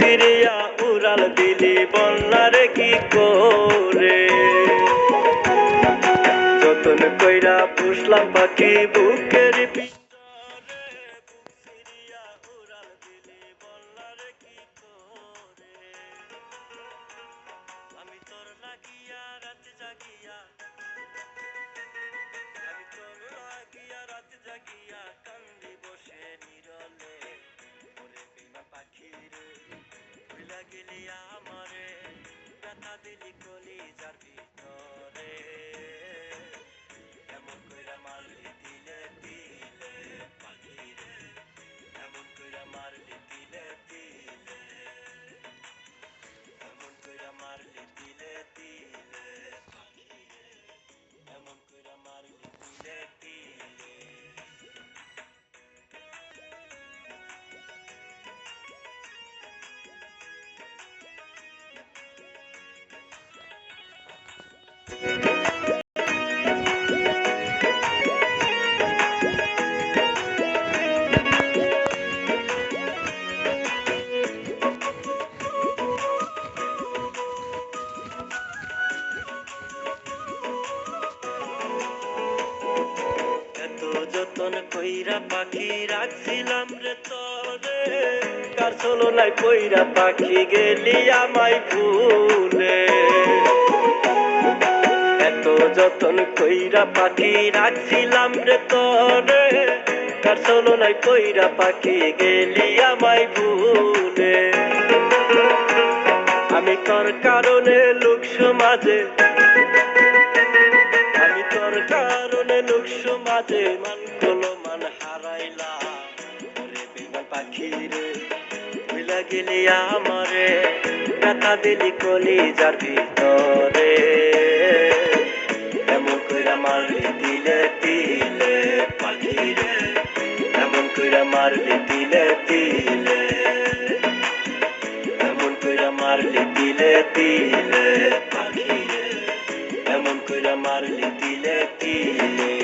ফিরিয়া উড়াল দিলি বন্যারে কি করে। যতন কইরা পুষলাম পাখি বুকের ভিতরে, বুক ফিরিয়া উড়াল দিলি বন্যারে কি করে। আমি তোর লাগিয়া রাত জাগিয়া, আমি তোর লাগিয়া রাত জাগিয়া কান্দি বসে নীরলে। ওরে বেঈমান পাখি রে, ভুইলা গেলি আমারে, ব্যথা দিলি কলিজার ভিতরে। এমন কইরা মারলি তিলে তিলে পাখি রে, এমন কইরা মারলি তিলে তিলে, এমন কইরা মারলি তিলে তিলে পাখি রে, এমন কইরা মারলি তিলে তিলে। এত যতন কইরা পাখি রাখছিলাম রে তোরে, কার ছলনায় পইরা পাখি গেলি আমায় ভুলে। এত যতন কইরা পাখি রাখছিলাম রে তোরে, কার ছলনায় পইরা পাখি গেলি আমায় ভুলে। আমি তোর কারণে লোক সমাজে, আমি তোর কারণে লোক সমাজে মান কলো মান হারাইলাম। ওরে বেঈমান পাখি রে, ভুইলা গেলি আমারে, ব্যথা দিলি কলিজার ভিতরে। এমন কইরা মারলি তিলে তিলে পাখি রে, এমন কইরা মারলি তিলে তিলে, এমন কইরা মারলি তিলে তিলে পাখি রে, এমন কইরা মারলি তিলে তিলে।